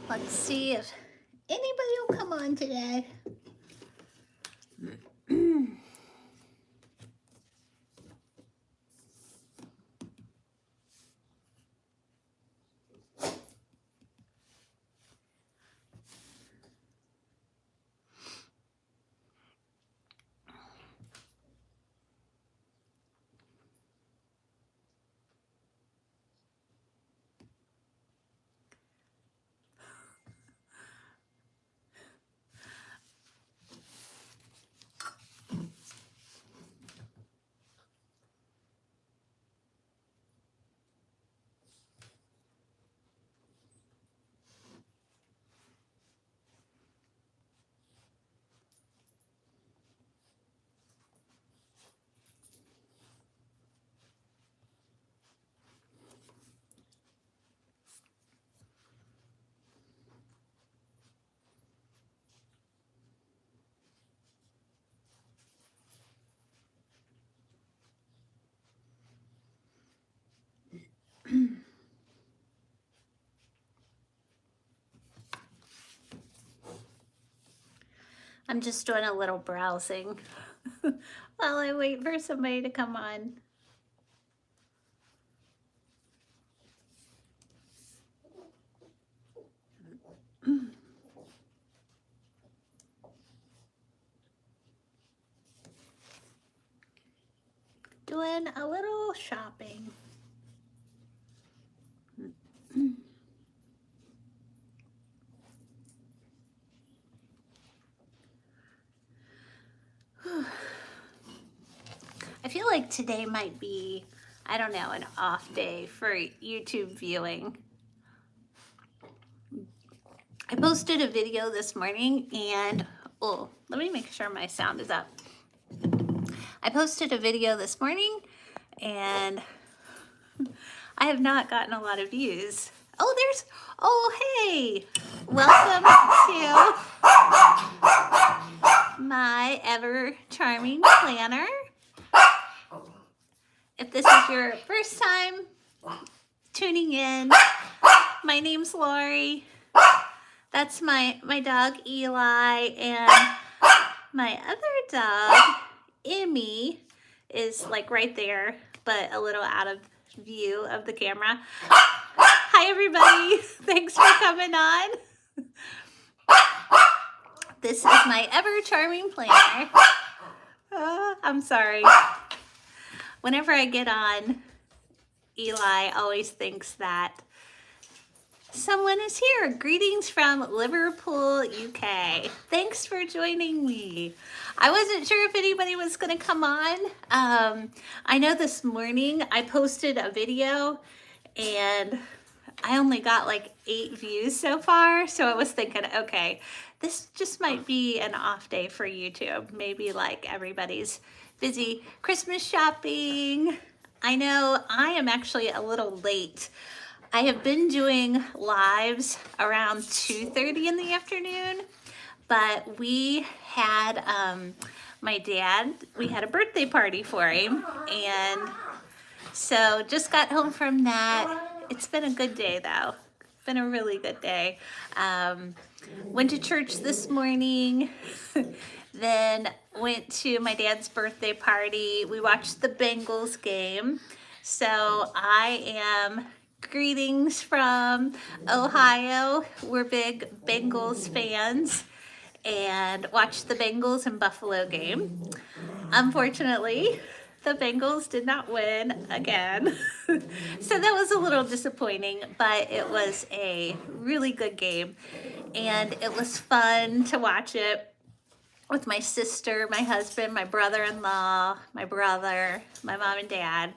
Let's see if anybody will come on today. I'm just doing a little browsing while I wait for somebody to come on. Doing a little shopping. I feel like today might be, I don't know, an off day for YouTube viewing. I posted a video this morning and, oh, let me make sure my sound is up. I posted a video this morning and I have not gotten a lot of views. Oh, hey, welcome to my ever charming planner. If this is your first time tuning in, my name's Lori. That's my dog Eli, and my other dog, Emmy, is like right there, but a little out of view of the camera. Hi everybody, thanks for coming on. This is my ever charming planner. I'm sorry. Whenever I get on, Eli always thinks that someone is here. Greetings from Liverpool, UK. Thanks for joining me. I wasn't sure if anybody was going to come on. I know this morning I posted a video and I only got like 8 views so far. So I was thinking, okay, this just might be an off day for YouTube. Maybe like everybody's busy Christmas shopping. I know I am actually a little late. I have been doing lives around 2:30 in the afternoon, but we had my dad, we had a birthday party for him, and so just got home from that. It's been a good day though. It's been a really good day. Went to church this morning, then went to my dad's birthday party. We watched the Bengals game. So I am greetings from Ohio. We're big Bengals fans and watched the Bengals and Buffalo game. Unfortunately, the Bengals did not win again. So that was a little disappointing, but it was a really good game and it was fun to watch it with my sister, my husband, my brother-in-law, my brother, my mom and dad.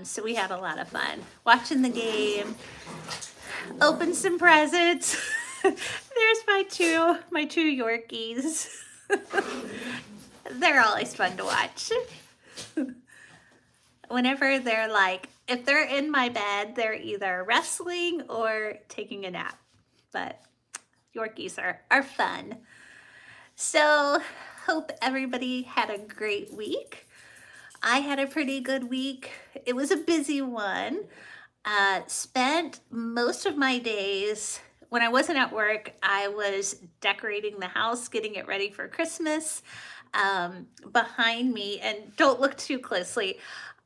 So we had a lot of fun watching the game, opened some presents. There's my two Yorkies. They're always fun to watch. Whenever they're like, if they're in my bed, they're either wrestling or taking a nap. But Yorkies are fun. So hope everybody had a great week. I had a pretty good week. It was a busy one. Spent most of my days when I wasn't at work, I was decorating the house, getting it ready for Christmas. Behind me, and don't look too closely,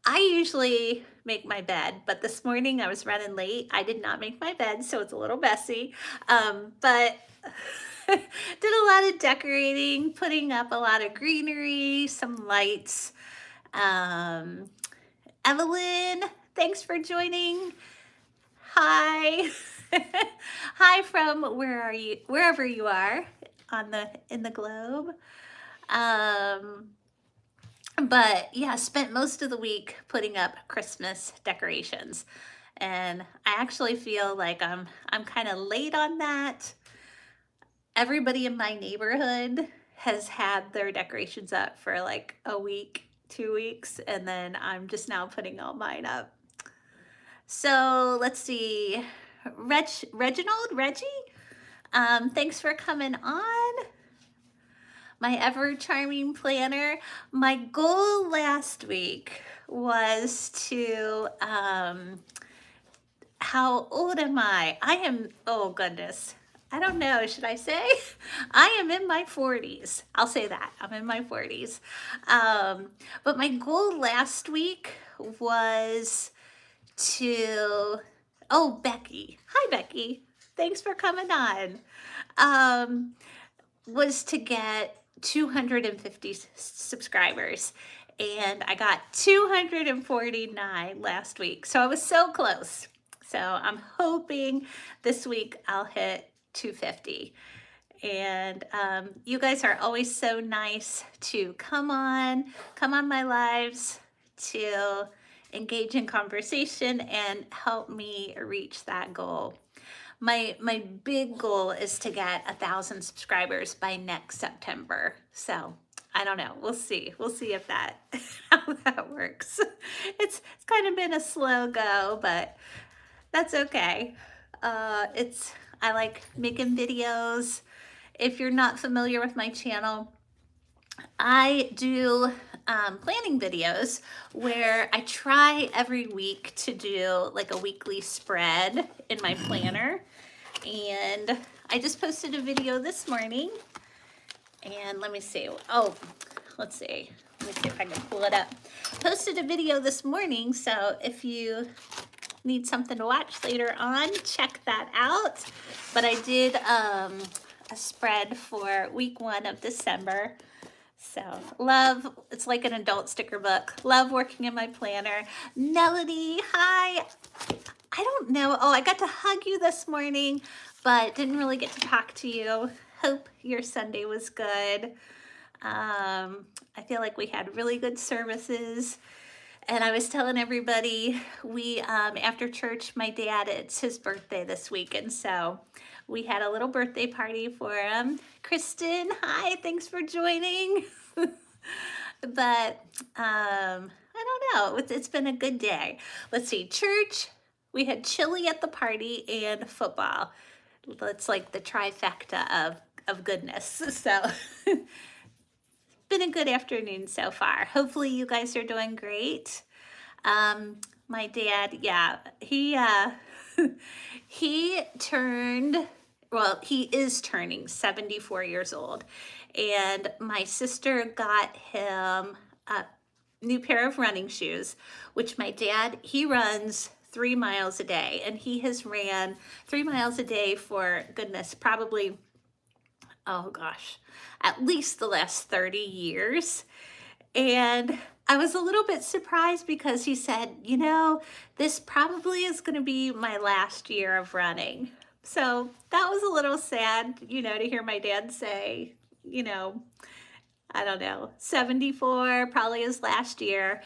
I usually make my bed, but this morning I was running late. I did not make my bed, so it's a little messy. But did a lot of decorating, putting up a lot of greenery, some lights. Um, Evelyn, thanks for joining. Hi. Hi from where are you? Wherever you are on in the globe. But yeah, spent most of the week putting up Christmas decorations. And I actually feel like I'm kind of late on that. Everybody in my neighborhood has had their decorations up for like a week, 2 weeks, and then I'm just now putting all mine up. So let's see. Reggie, thanks for coming on. My ever charming planner. My goal last week was to, how old am I? I am, oh goodness. I don't know, should I say? I am in my 40s. I'll say that, I'm in my 40s. But my goal last week was to, oh, Becky. Hi, Becky. Thanks for coming on. Was to get 250 subscribers, and I got 249 last week. So I was so close. So I'm hoping this week I'll hit 250. And you guys are always so nice to come on my lives, to engage in conversation and help me reach that goal. My big goal is to get 1,000 subscribers by next September. So I don't know. We'll see. We'll see if that how that works. It's kind of been a slow go, but that's okay. I like making videos. If you're not familiar with my channel, I do planning videos where I try every week to do like a weekly spread in my planner. And I just posted a video this morning. And let me see. Oh, let's see. Let me see if I can pull it up. Posted a video this morning, so if you need something to watch later on, check that out. But I did a spread for week 1 of December. So love, it's like an adult sticker book. Love working in my planner. Melody, hi. I don't know. Oh, I got to hug you this morning, but didn't really get to talk to you. Hope your Sunday was good. I feel like we had really good services. And I was telling everybody, we, after church, my dad, it's his birthday this week. And so we had a little birthday party for him. Kristen, hi, thanks for joining. But I don't know, it's been a good day. Let's see, church, we had chili at the party and football. It's like the trifecta of goodness. So been a good afternoon so far. Hopefully you guys are doing great. My dad, yeah, he he is turning 74 years old. And my sister got him a new pair of running shoes, which my dad, he runs 3 miles a day, and he has ran 3 miles a day for, goodness, probably, oh gosh, at least the last 30 years. And I was a little bit surprised because he said, you know, this probably is going to be my last year of running. So that was a little sad, you know, to hear my dad say, you know, I don't know, 74, probably his last year.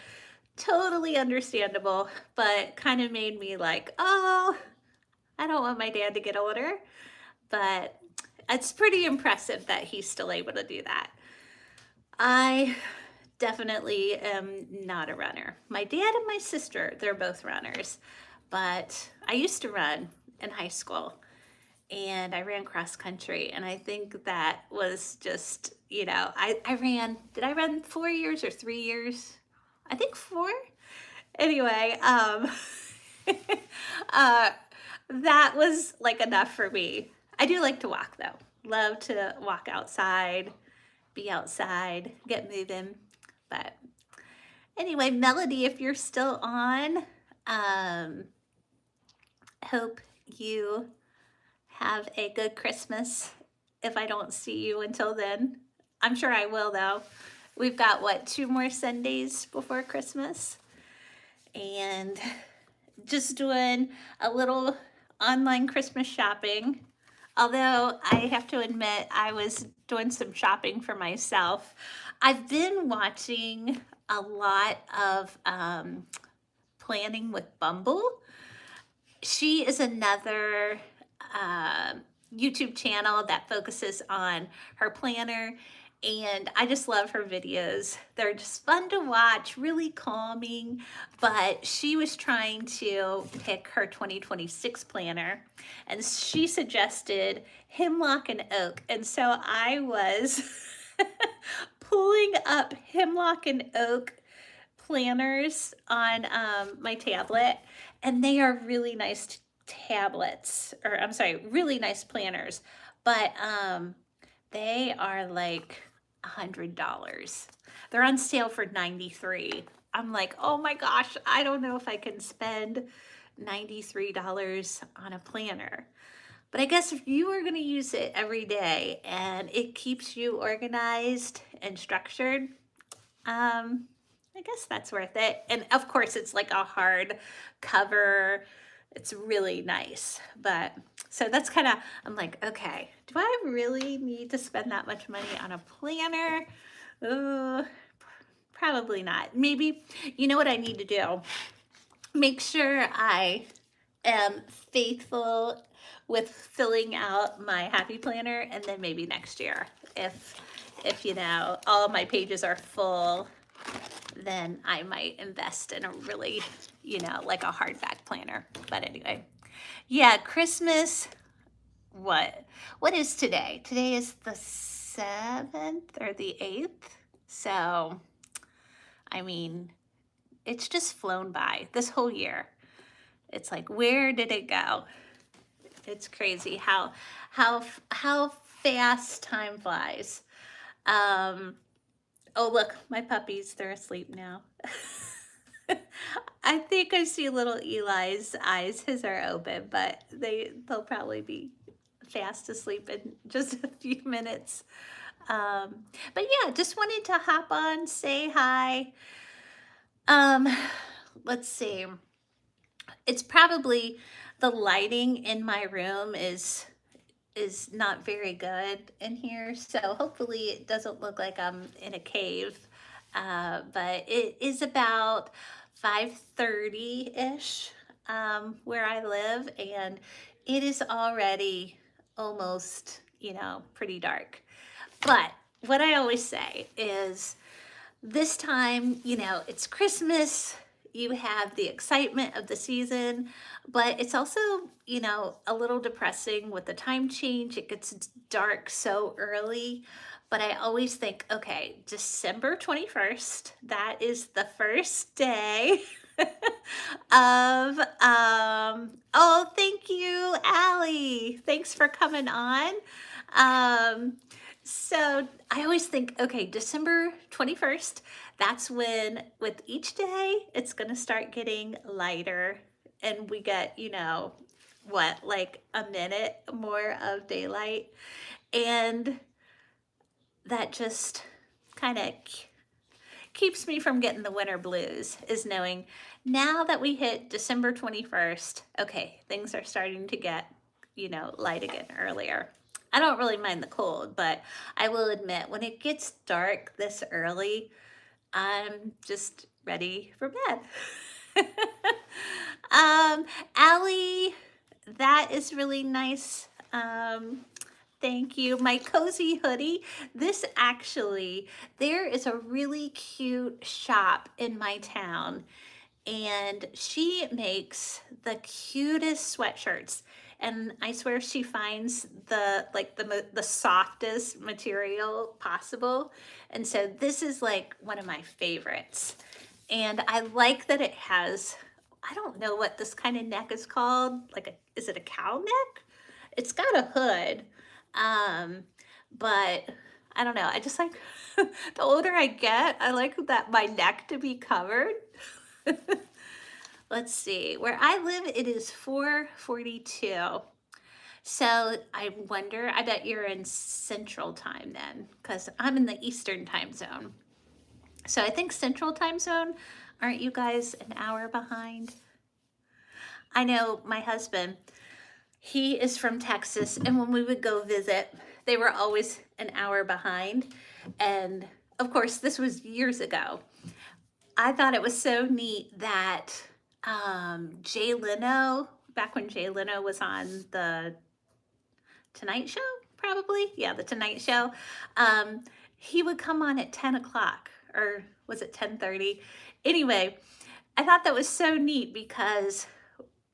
Totally understandable, but kind of made me like, oh, I don't want my dad to get older. But it's pretty impressive that he's still able to do that. I definitely am not a runner. My dad and my sister, they're both runners, but I used to run in high school, and I ran cross country, and I think that was just, you know, did I run 4 years or 3 years? I think 4. Anyway, that was like enough for me. I do like to walk though. Love to walk outside, be outside, get moving. But anyway, Melody, if you're still on, hope you have a good Christmas. If I don't see you until then, I'm sure I will though. We've got what, 2 more Sundays before Christmas? And just doing a little online Christmas shopping. Although I have to admit, I was doing some shopping for myself. I've been watching a lot of Planning with Bumble. She is another YouTube channel that focuses on her planner, and I just love her videos. They're just fun to watch, really calming, but she was trying to pick her 2026 planner, and she suggested Hemlock and Oak, and so I was pulling up Hemlock and Oak planners on my tablet, and they are really nice tablets, or I'm sorry, really nice planners, but they are like $100. They're on sale for $93. I'm like, oh my gosh, I don't know if I can spend $93 on a planner. But I guess if you are going to use it every day and it keeps you organized and structured, I guess that's worth it. And of course, it's like a hard cover. It's really nice. But so that's kind of, I'm like, okay, do I really need to spend that much money on a planner? Probably not. Maybe, you know what I need to do? Make sure I am faithful with filling out my happy planner, and then maybe next year, if you know, all my pages are full, then I might invest in a really, you know, like a hardback planner. But anyway, yeah, Christmas, what is today? Today is the 7th or the 8th. So, I mean, it's just flown by this whole year. It's like, where did it go? It's crazy how fast time flies. Oh, look, my puppies, they're asleep now. I think I see little Eli's eyes. His are open, but they'll probably be fast asleep in just a few minutes. But yeah, just wanted to hop on, say hi. Let's see. It's probably the lighting in my room is not very good in here, so hopefully it doesn't look like I'm in a cave. But it is about 5:30-ish where I live, and it is already almost, you know, pretty dark. But what I always say is, this time, you know, it's Christmas, you have the excitement of the season, but it's also, you know, a little depressing with the time change. It gets dark so early, but I always think, okay, December 21st, that is the first day of, oh, thank you, Allie. Thanks for coming on. So I always think, okay, December 21st, that's when with each day, it's going to start getting lighter, and we get, you know, what, like a minute more of daylight. And that just kind of keeps me from getting the winter blues, is knowing now that we hit December 21st, okay, things are starting to get, you know, light again earlier. I don't really mind the cold, but I will admit, when it gets dark this early, I'm just ready for bed. Allie, that is really nice. Thank you. My cozy hoodie. This actually, there is a really cute shop in my town, and she makes the cutest sweatshirts. And I swear she finds the softest material possible. And so this is like one of my favorites. And I like that it has I don't know what this kind of neck is called. Like, is it a cow neck? It's got a hood. Um, but I don't know. I just like, the older I get, I like that my neck to be covered. Let's see. Where I live, it is 4:42. So I wonder, I bet you're in Central Time then, because I'm in the Eastern Time Zone. So I think Central Time Zone, aren't you guys an hour behind? I know my husband, he is from Texas, and when we would go visit, they were always an hour behind. And of course, this was years ago. I thought it was so neat that Jay Leno, back when Jay Leno was on the Tonight Show, probably, yeah, the Tonight Show, he would come on at 10 o'clock, or was it 10:30? Anyway, I thought that was so neat because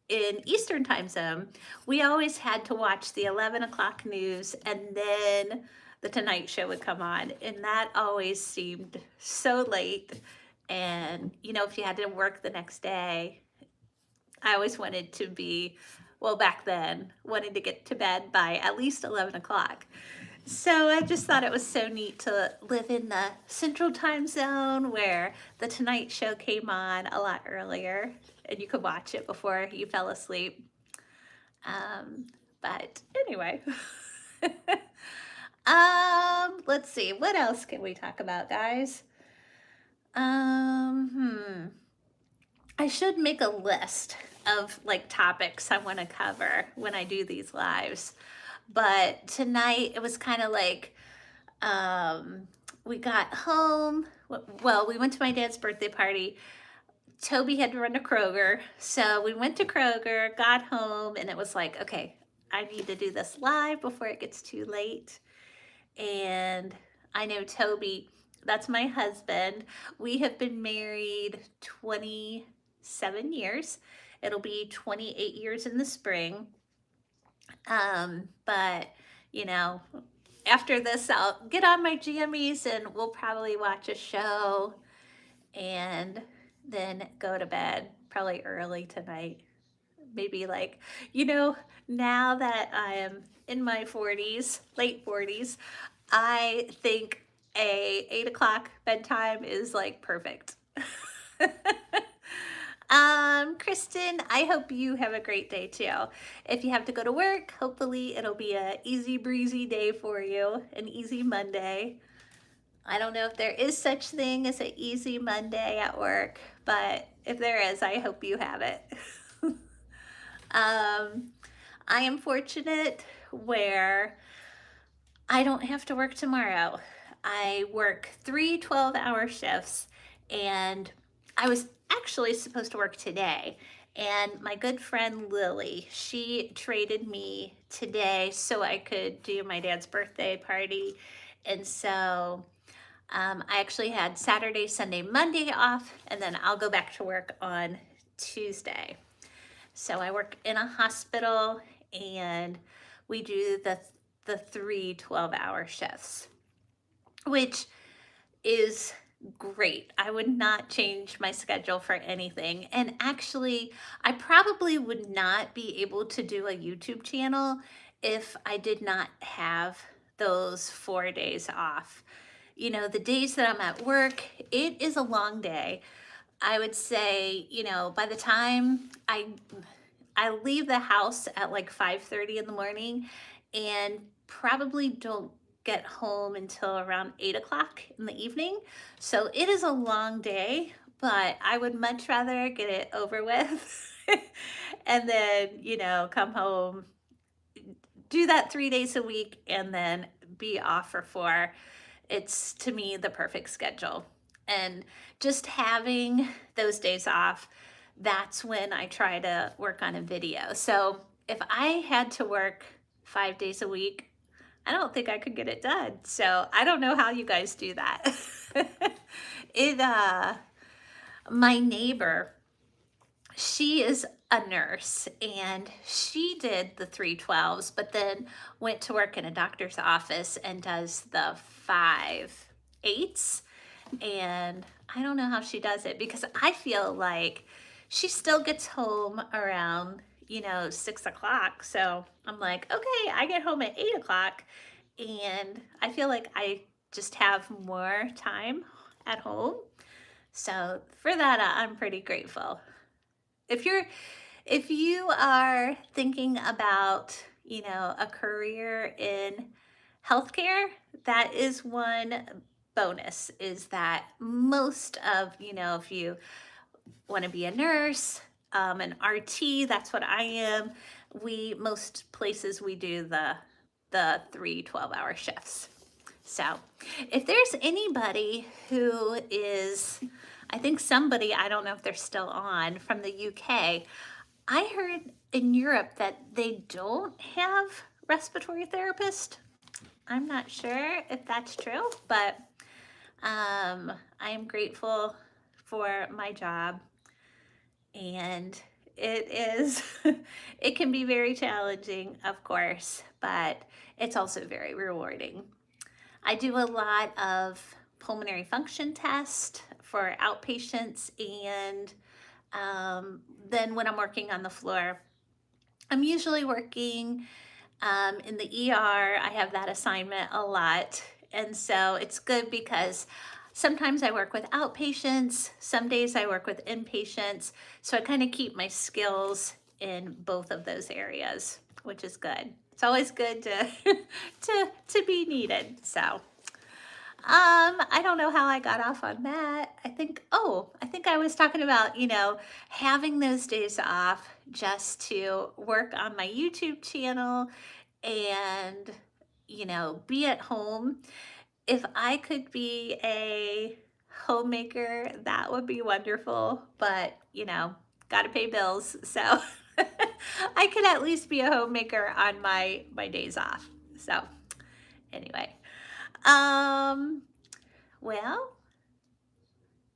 in Eastern Time Zone, we always had to watch the 11 o'clock news, and then the Tonight Show would come on, and that always seemed so late. And, you know, if you had to work the next day, I always wanted to be, well, back then, wanted to get to bed by at least 11 o'clock. So I just thought it was so neat to live in the Central Time Zone where the Tonight Show came on a lot earlier and you could watch it before you fell asleep. But anyway, let's see, what else can we talk about, guys? I should make a list of like topics I want to cover when I do these lives. But tonight it was kind of like, we got home. Well, we went to my dad's birthday party. Toby had to run to Kroger. So we went to Kroger, got home, and it was like, okay, I need to do this live before it gets too late. And I know Toby, that's my husband. We have been married 27 years. It'll be 28 years in the spring. But you know, after this, I'll get on my jammies and we'll probably watch a show and then go to bed probably early tonight. Maybe like, you know, now that I am in my 40s, late 40s, I think a 8 o'clock bedtime is like perfect. Kristen, I hope you have a great day too. If you have to go to work, hopefully it'll be a easy breezy day for you, an easy Monday. I don't know if there is such thing as an easy Monday at work, but if there is, I hope you have it. I am fortunate where I don't have to work tomorrow. I work 3 12-hour shifts, and I was actually supposed to work today. And my good friend Lily, she traded me today so I could do my dad's birthday party. And so I actually had Saturday, Sunday, Monday off, and then I'll go back to work on Tuesday. So I work in a hospital, and we do the 3 12-hour shifts, which is great. I would not change my schedule for anything. And actually, I probably would not be able to do a YouTube channel if I did not have those 4 days off. You know, the days that I'm at work, it is a long day. I would say, you know, by the time I leave the house at like 5:30 in the morning and probably don't get home until around 8 o'clock in the evening. So it is a long day, but I would much rather get it over with and then, you know, come home, do that 3 days a week, and then be off for 4. It's, to me, the perfect schedule. And just having those days off, that's when I try to work on a video. So if I had to work 5 days a week, I don't think I could get it done. So I don't know how you guys do that. My neighbor, she is a nurse, and she did the 3 12s, but then went to work in a doctor's office and does the 5 8s. And I don't know how she does it, because I feel like she still gets home around, 6 o'clock. So I'm like, okay, I get home at 8 o'clock and I feel like I just have more time at home. So for that, I'm pretty grateful. If you are thinking about, a career in healthcare, that is one bonus, is that most of, if you want to be a nurse, an RT, that's what I am. Most places we do the 3 12-hour shifts. So if there's anybody who is, I think somebody, I don't know if they're still on, from the UK, I heard in Europe that they don't have respiratory therapists. I'm not sure if that's true, but I am grateful for my job. And it is, it can be very challenging, of course, but it's also very rewarding. I do a lot of pulmonary function tests for outpatients, and then when I'm working on the floor, I'm usually working in the ER. I have that assignment a lot, and so it's good because sometimes I work with outpatients, some days I work with inpatients, so I kind of keep my skills in both of those areas, which is good. It's always good to to be needed. So I don't know how I got off on that. I think I was talking about, having those days off just to work on my YouTube channel and, be at home. If I could be a homemaker, that would be wonderful, but, got to pay bills. So I could at least be a homemaker on my days off. So anyway, well,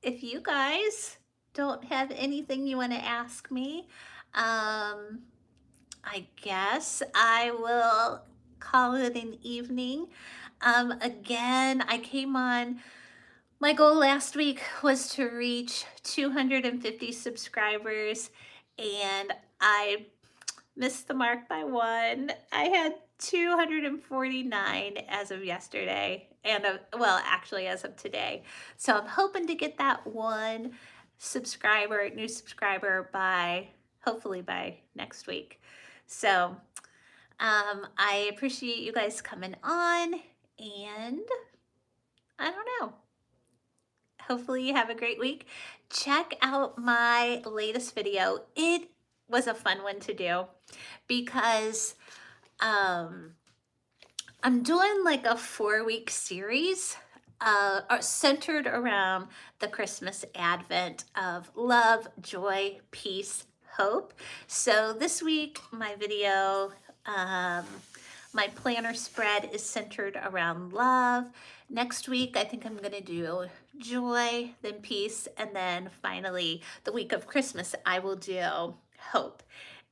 if you guys don't have anything you want to ask me, I guess I will call it an evening. Again, I came on, my goal last week was to reach 250 subscribers, and I missed the mark by one. I had 249 as of yesterday, and well, actually as of today. So I'm hoping to get that one new subscriber hopefully by next week. So I appreciate you guys coming on, and I don't know. Hopefully you have a great week. Check out my latest video. It was a fun one to do because I'm doing like a 4-week series centered around the Christmas Advent of love, joy, peace, hope. So this week, my video, my planner spread is centered around love. Next week, I think I'm going to do joy, then peace, and then finally, the week of Christmas, I will do hope.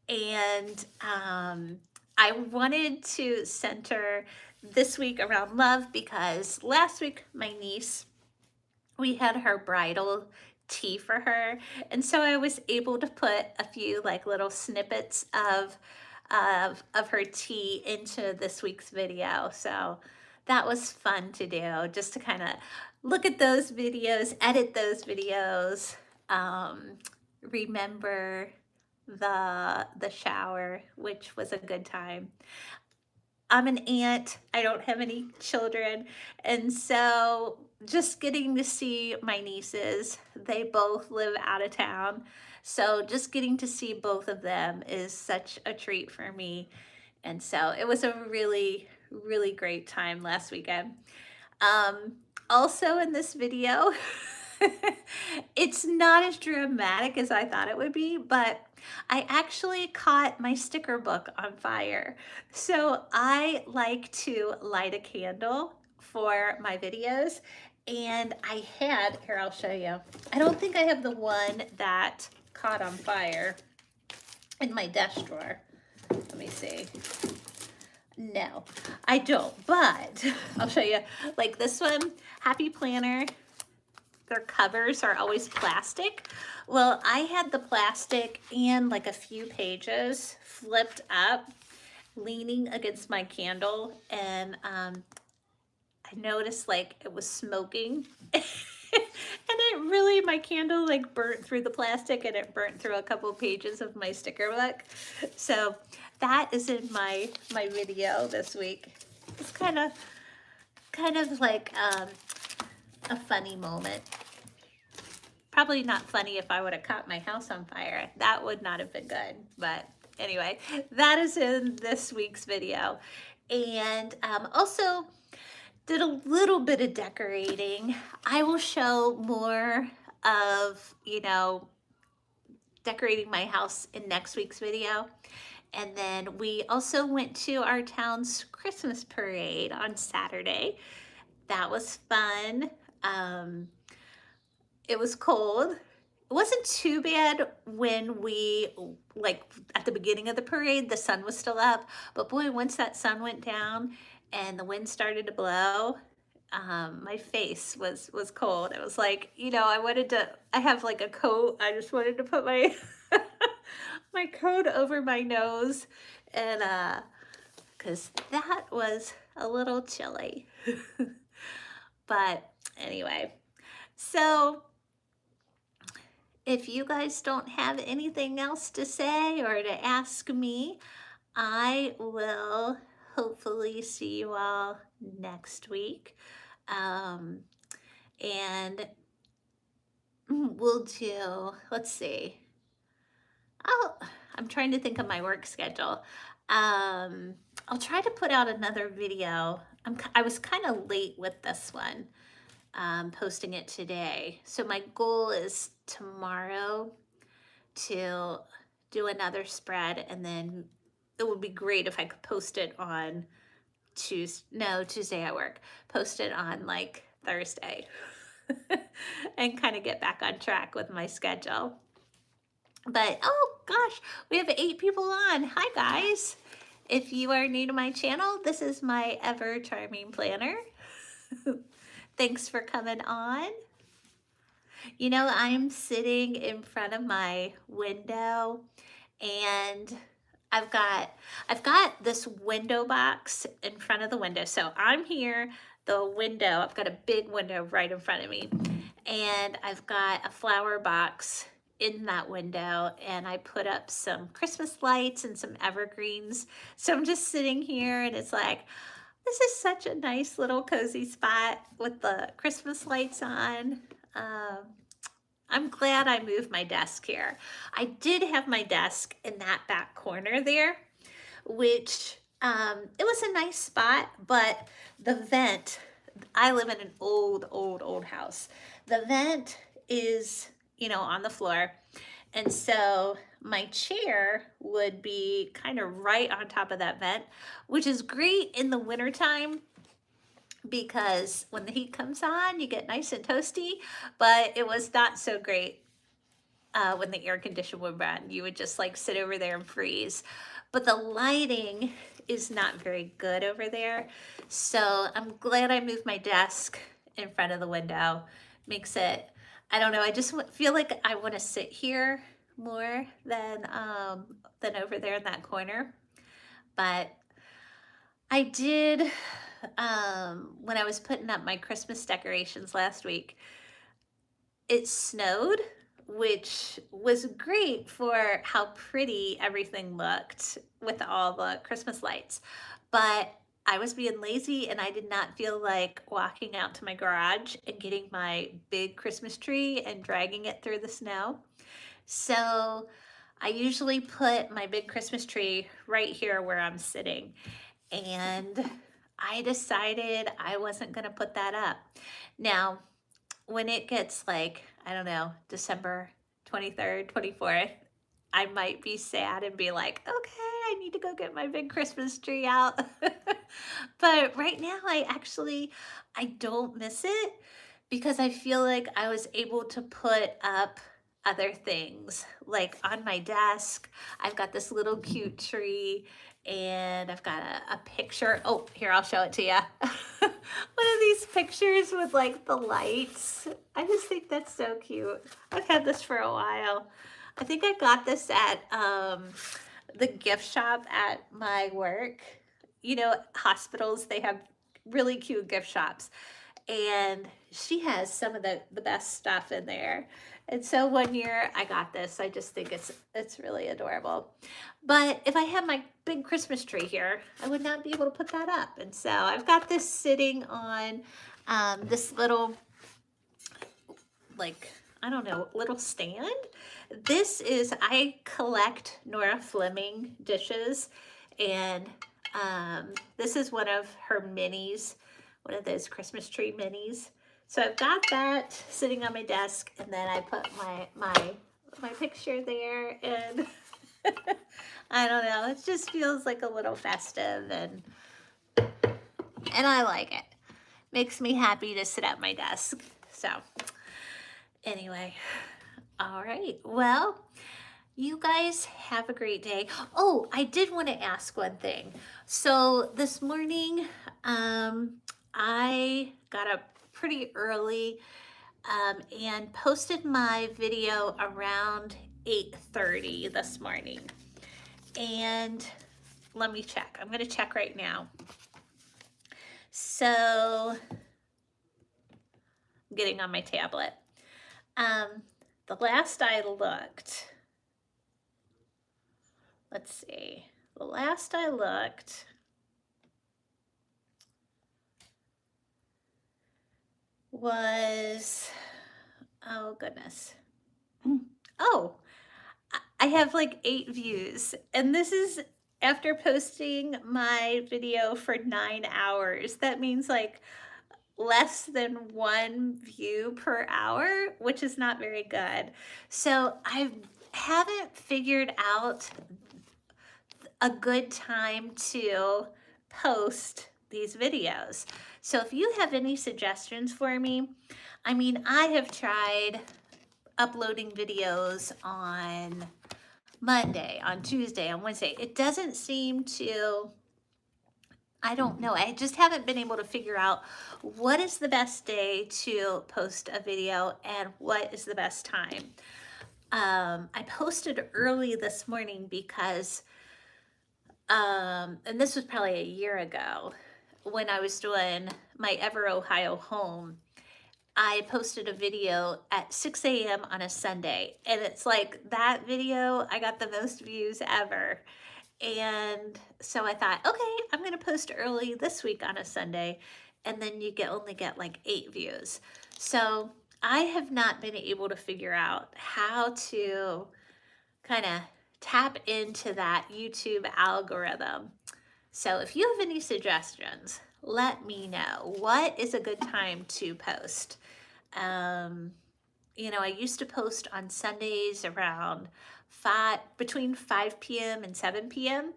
And I wanted to center this week around love because last week, my niece, we had her bridal tea for her, and so I was able to put a few like little snippets of her tea into this week's video. So that was fun to do, just to kind of look at those videos, edit those videos, remember the shower, which was a good time. I'm an aunt. I don't have any children. And so just getting to see my nieces, they both live out of town. So just getting to see both of them is such a treat for me. And so it was a really, really great time last weekend. Also in this video, it's not as dramatic as I thought it would be, but I actually caught my sticker book on fire. So I like to light a candle for my videos, and here, I'll show you. I don't think I have the one that caught on fire in my desk drawer. Let me see. No, I don't, but I'll show you. Like this one, Happy Planner. their covers are always plastic. Well, I had the plastic and like a few pages flipped up, leaning against my candle, and I noticed like it was smoking. And it really, my candle like burnt through the plastic, and it burnt through a couple pages of my sticker book. So that is in my video this week. It's kind of like a funny moment. Probably not funny if I would have caught my house on fire. That would not have been good. But anyway, that is in this week's video. And also did a little bit of decorating. I will show more of, you know, decorating my house in next week's video. And then we also went to our town's Christmas parade on Saturday. That was fun. It was cold. It wasn't too bad when we, like at the beginning of the parade, the sun was still up. But boy, once that sun went down and the wind started to blow, my face was cold. It was like, you know, I have like a coat. I just wanted to put my, my coat over my nose, and because that was a little chilly. But anyway, so if you guys don't have anything else to say or to ask me, I will hopefully see you all next week. And we'll do, let's see. I'm trying to think of my work schedule. I'll try to put out another video. I was kind of late with this one, posting it today. So my goal is tomorrow to do another spread, and then it would be great if I could post it on Tuesday I work. Post it on like Thursday and kind of get back on track with my schedule. But oh gosh, we have 8 people on. Hi guys. If you are new to my channel, this is my Ever Charming Planner. Thanks for coming on. You know, I'm sitting in front of my window, and I've got this window box in front of the window. So I'm here, the window, I've got a big window right in front of me, and I've got a flower box in that window, and I put up some Christmas lights and some evergreens. So I'm just sitting here, and it's like, this is such a nice little cozy spot with the Christmas lights on. I'm glad I moved my desk here. I did have my desk in that back corner there, which it was a nice spot, but the vent, I live in an old house. The vent is, you know, on the floor. And so my chair would be kind of right on top of that vent, which is great in the wintertime, because when the heat comes on, you get nice and toasty, but it was not so great when the air conditioner would run. You would just like sit over there and freeze. But the lighting is not very good over there. So I'm glad I moved my desk in front of the window. Makes it, I don't know, I just feel like I want to sit here more than over there in that corner. But I did, when I was putting up my Christmas decorations last week, it snowed, which was great for how pretty everything looked with all the Christmas lights. But I was being lazy, and I did not feel like walking out to my garage and getting my big Christmas tree and dragging it through the snow. So I usually put my big Christmas tree right here where I'm sitting. And I decided I wasn't going to put that up. Now, when it gets like, I don't know, December 23rd, 24th, I might be sad and be like, okay, I need to go get my big Christmas tree out. But right now, I don't miss it, because I feel like I was able to put up other things. Like on my desk, I've got this little cute tree, and I've got a picture. Oh, here, I'll show it to you. one of these pictures with like the lights. I just think that's so cute. I've had this for a while. I think I got this at the gift shop at my work. You know, hospitals, they have really cute gift shops. And she has some of the best stuff in there. And so one year I got this. I just think it's really adorable. But if I had my big Christmas tree here, I would not be able to put that up. And so I've got this sitting on this little, like, I don't know, little stand. This is, I collect Nora Fleming dishes, and this is one of her minis, one of those Christmas tree minis. So I've got that sitting on my desk, and then I put my picture there, and I don't know, it just feels like a little festive, and I like it. Makes me happy to sit at my desk. So anyway, all right, well, you guys have a great day. Oh, I did want to ask one thing. So this morning, I got up pretty early and posted my video around 8:30 this morning. And let me check. I'm going to check right now. So I'm getting on my tablet. The last I looked, let's see. The last I looked was, oh goodness. Oh, I have like 8 views, and this is after posting my video for 9 hours. That means like less than 1 view per hour, which is not very good. So I haven't figured out a good time to post these videos. So if you have any suggestions for me, I mean, I have tried uploading videos on Monday, on Tuesday, on Wednesday. It doesn't seem to, I don't know. I just haven't been able to figure out what is the best day to post a video and what is the best time. I posted early this morning because, and this was probably a year ago when I was doing my Ever Ohio home. I posted a video at 6 a.m. on a Sunday, and it's like that video, I got the most views ever. And so I thought, okay, I'm going to post early this week on a Sunday, and then you only get like 8 views. So I have not been able to figure out how to kind of tap into that YouTube algorithm. So if you have any suggestions, let me know. What is a good time to post? You know, I used to post on Sundays around between 5 p.m. and 7 p.m.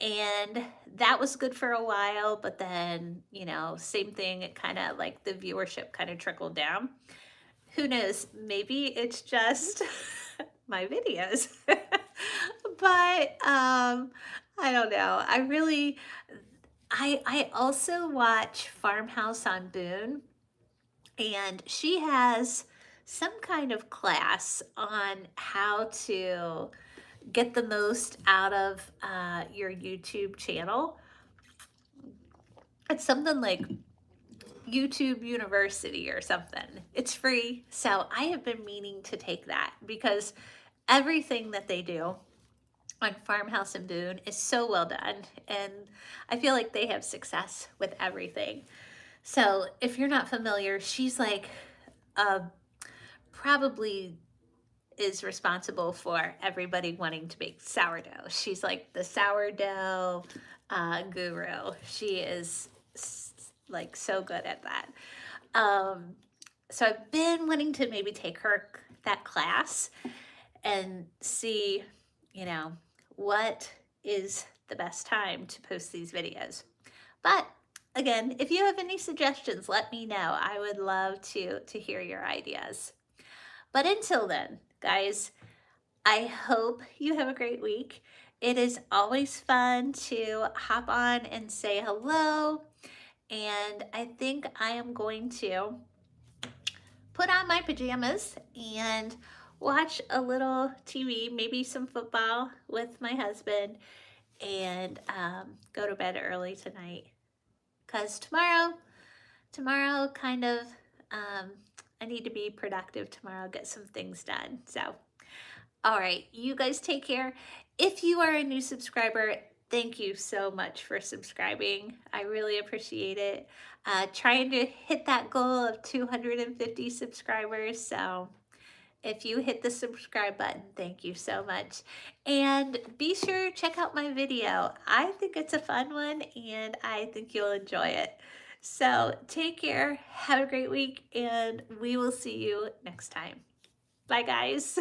And that was good for a while, but then, you know, same thing, it kind of like the viewership kind of trickled down. Who knows, maybe it's just my videos. But I don't know. I also watch Farmhouse on Boone, and she has some kind of class on how to get the most out of your YouTube channel. It's something like YouTube University or something. It's free. So I have been meaning to take that because everything that they do on Farmhouse and Boone is so well done, and I feel like they have success with everything. So if you're not familiar, she's like probably is responsible for everybody wanting to make sourdough. She's like the sourdough guru. She is like so good at that. So I've been wanting to maybe take that class and see, you know, what is the best time to post these videos. But again, if you have any suggestions, let me know. I would love to hear your ideas. But until then, guys, I hope you have a great week. It is always fun to hop on and say hello and I think I am going to put on my pajamas and watch a little TV, maybe some football with my husband, and go to bed early tonight. Because tomorrow kind of, um, I need to be productive tomorrow, get some things done. So, all right, you guys take care. If you are a new subscriber, thank you so much for subscribing. I really appreciate it. Trying to hit that goal of 250 subscribers. So if you hit the subscribe button, thank you so much. And be sure to check out my video. I think it's a fun one and I think you'll enjoy it. So take care, have a great week, and we will see you next time. Bye guys.